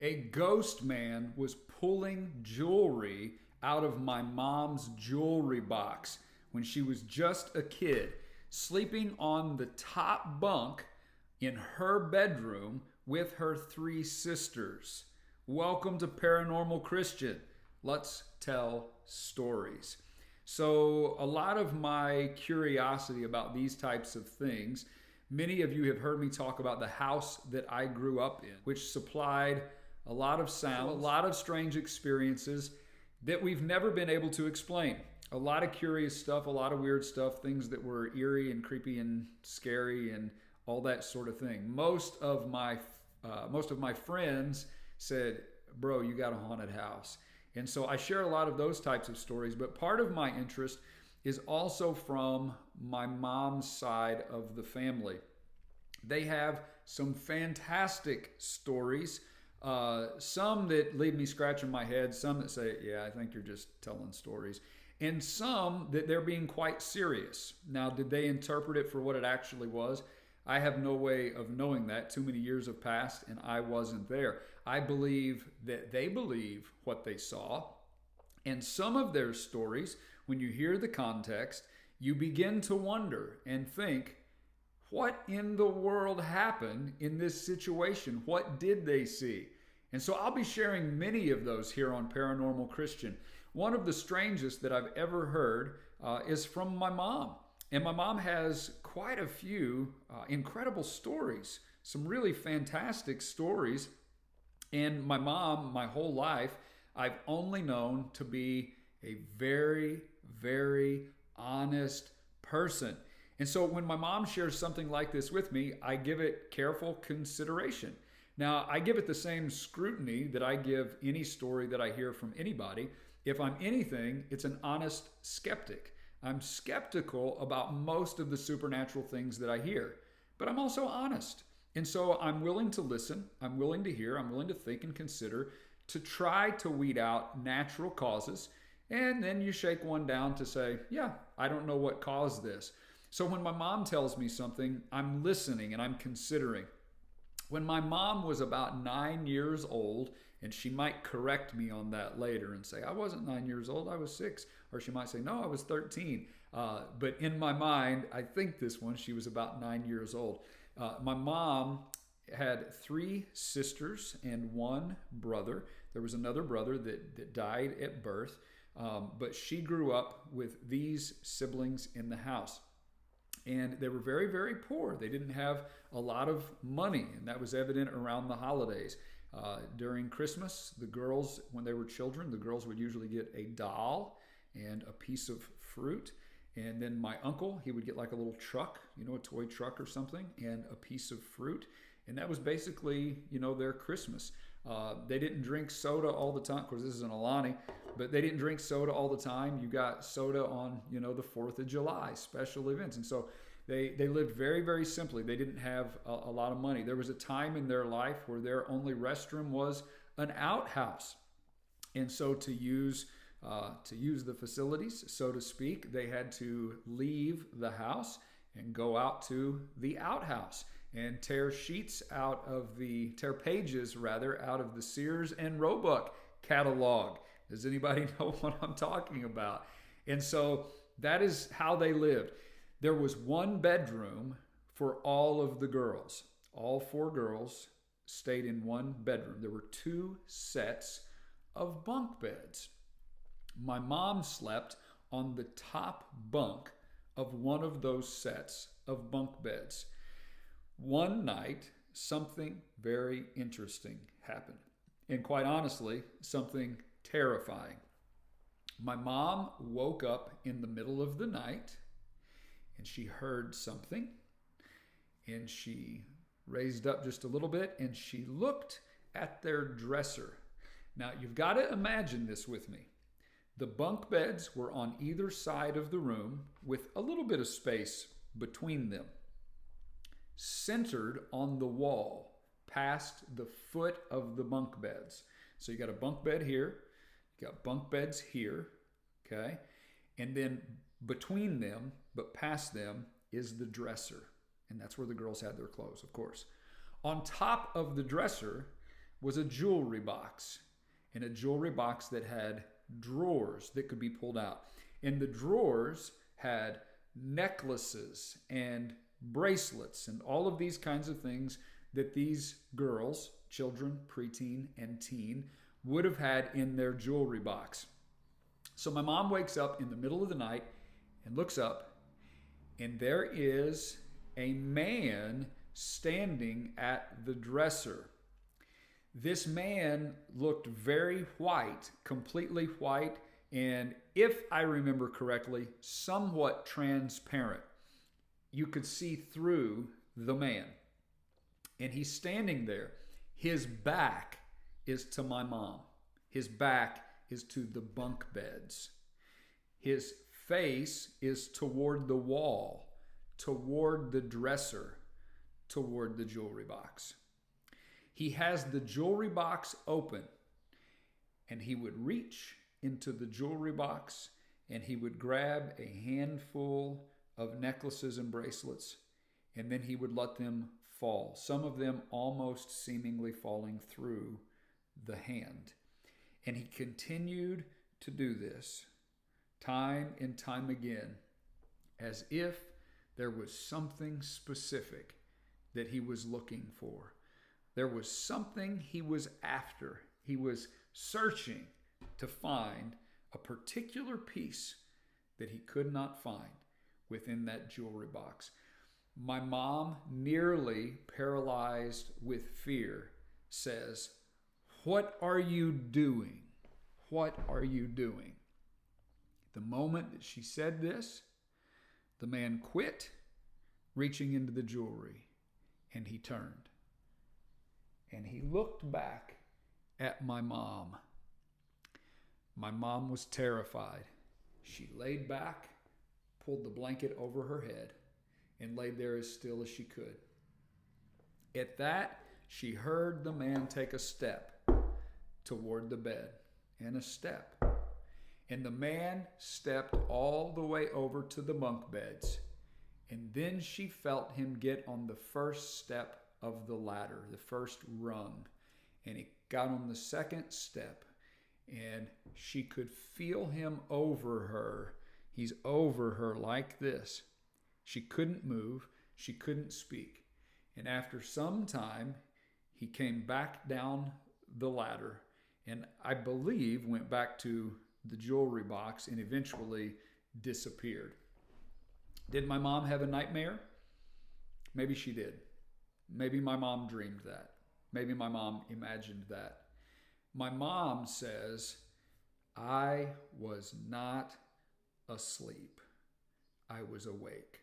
A ghost man was pulling jewelry out of my mom's jewelry box when she was just a kid, sleeping on the top bunk in her bedroom with her three sisters. Welcome to Paranormal Christian. Let's tell stories. So, a lot of my curiosity about these types of things, many of you have heard me talk about the house that I grew up in, which supplied a lot of sound, a lot of strange experiences that we've never been able to explain. A lot of curious stuff, a lot of weird stuff, things that were eerie and creepy and scary and all that sort of thing. Most of my friends said, "Bro, you got a haunted house." And so I share a lot of those types of stories, but part of my interest is also from my mom's side of the family. They have some fantastic stories, some that leave me scratching my head, some that say, "Yeah, I think you're just telling stories," and some that they're being quite serious. Now, did they interpret it for what it actually was? I have no way of knowing that. Too many years have passed and I wasn't there. I believe that they believe what they saw. And some of their stories, when you hear the context, you begin to wonder and think, what in the world happened in this situation? What did they see? And so I'll be sharing many of those here on Paranormal Christian. One of the strangest that I've ever heard is from my mom. And my mom has quite a few incredible stories, some really fantastic stories. And my mom, my whole life, I've only known to be a very, very honest person. And so when my mom shares something like this with me, I give it careful consideration. Now, I give it the same scrutiny that I give any story that I hear from anybody. If I'm anything, it's an honest skeptic. I'm skeptical about most of the supernatural things that I hear, but I'm also honest. And so I'm willing to listen, I'm willing to hear, I'm willing to think and consider to try to weed out natural causes. And then you shake one down to say, yeah, I don't know what caused this. So when my mom tells me something, I'm listening and I'm considering. When my mom was about 9 years old, and she might correct me on that later and say, I wasn't 9 years old, I was 6. Or she might say, no, I was 13. But in my mind, I think this one, she was about 9 years old. My mom had three sisters and one brother. There was another brother that died at birth, but she grew up with these siblings in the house. And they were very, very poor. They didn't have a lot of money, and that was evident around the holidays. During Christmas, the girls, when they were children, the girls would usually get a doll and a piece of fruit. And then my uncle, he would get like a little truck, a toy truck or something, and a piece of fruit. And that was basically, their Christmas. They didn't drink soda all the time. Of course, this isn't Alani, but they didn't drink soda all the time. You got soda on, the 4th of July, special events. And so they lived very, very simply. They didn't have a lot of money. There was a time in their life where their only restroom was an outhouse. And so to use the facilities, so to speak, they had to leave the house and go out to the outhouse and tear pages out of the Sears and Roebuck catalog. Does anybody know what I'm talking about? And so that is how they lived. There was one bedroom for all of the girls. All 4 girls stayed in one bedroom. There were 2 sets of bunk beds. My mom slept on the top bunk of one of those sets of bunk beds. One night, something very interesting happened. And quite honestly, something terrifying. My mom woke up in the middle of the night and she heard something. And she raised up just a little bit and she looked at their dresser. Now, you've got to imagine this with me. The bunk beds were on either side of the room with a little bit of space between them. Centered on the wall past the foot of the bunk beds. So you got a bunk bed here, you got bunk beds here, okay? And then between them, but past them, is the dresser. And that's where the girls had their clothes, of course. On top of the dresser was a jewelry box, and a jewelry box that had drawers that could be pulled out. And the drawers had necklaces and bracelets and all of these kinds of things that these girls, children, preteen, and teen, would have had in their jewelry box. So my mom wakes up in the middle of the night and looks up, and there is a man standing at the dresser. This man looked very white, completely white, and if I remember correctly, somewhat transparent. You could see through the man. And he's standing there. His back is to my mom. His back is to the bunk beds. His face is toward the wall, toward the dresser, toward the jewelry box. He has the jewelry box open, and he would reach into the jewelry box and he would grab a handful of necklaces and bracelets, and then he would let them fall, some of them almost seemingly falling through the hand. And he continued to do this time and time again, as if there was something specific that he was looking for. There was something he was after. He was searching to find a particular piece that he could not find within that jewelry box. My mom, nearly paralyzed with fear, says, "What are you doing? What are you doing?" The moment that she said this, the man quit reaching into the jewelry, and he turned. And he looked back at my mom. My mom was terrified. She laid back, pulled the blanket over her head, and laid there as still as she could. At that, she heard the man take a step toward the bed, and a step. And the man stepped all the way over to the bunk beds. And then she felt him get on the first step of the ladder, the first rung. And he got on the second step, and she could feel him over her. He's over her like this. She couldn't move. She couldn't speak. And after some time, he came back down the ladder, and I believe went back to the jewelry box and eventually disappeared. Did my mom have a nightmare? Maybe she did. Maybe my mom dreamed that. Maybe my mom imagined that. My mom says, "I was not asleep. I was awake.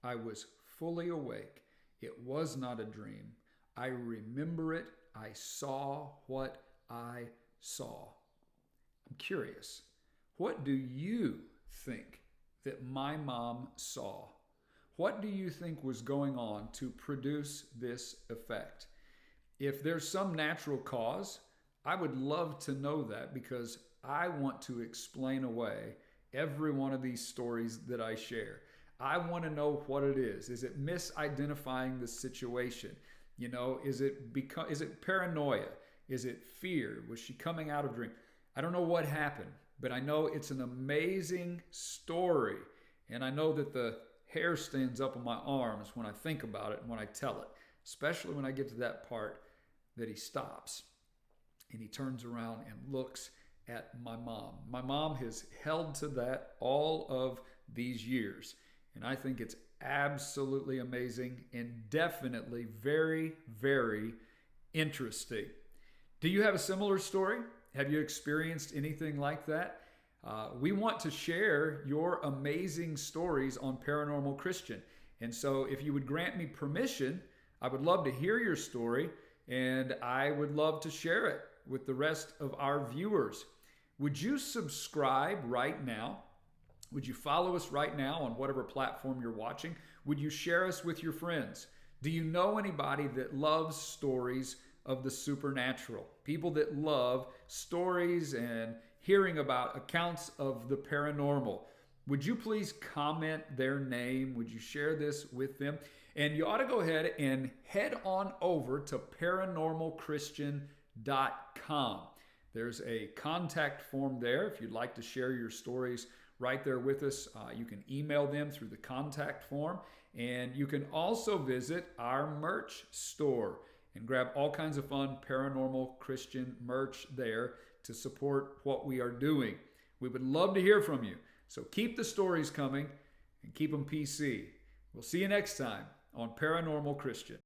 I was fully awake. It was not a dream. I remember it. I saw what I saw." I'm curious, what do you think that my mom saw? What do you think was going on to produce this effect? If there's some natural cause, I would love to know that, because I want to explain away every one of these stories that I share. I want to know what it is. Is it misidentifying the situation? Is it paranoia? Is it fear? Was she coming out of dream? I don't know what happened, but I know it's an amazing story. And I know that the hair stands up on my arms when I think about it and when I tell it, especially when I get to that part that he stops and he turns around and looks at my mom. My mom has held to that all of these years. And I think it's absolutely amazing and definitely very, very interesting. Do you have a similar story? Have you experienced anything like that? We want to share your amazing stories on Paranormal Christian. And so if you would grant me permission, I would love to hear your story, and I would love to share it with the rest of our viewers. Would you subscribe right now? Would you follow us right now on whatever platform you're watching? Would you share us with your friends? Do you know anybody that loves stories of the supernatural? People that love stories and hearing about accounts of the paranormal. Would you please comment their name? Would you share this with them? And you ought to go ahead and head on over to paranormalchristian.com. There's a contact form there if you'd like to share your stories right there with us. You can email them through the contact form, and you can also visit our merch store and grab all kinds of fun paranormal Christian merch there to support what we are doing. We would love to hear from you, so keep the stories coming and keep them PC. We'll see you next time on Paranormal Christian.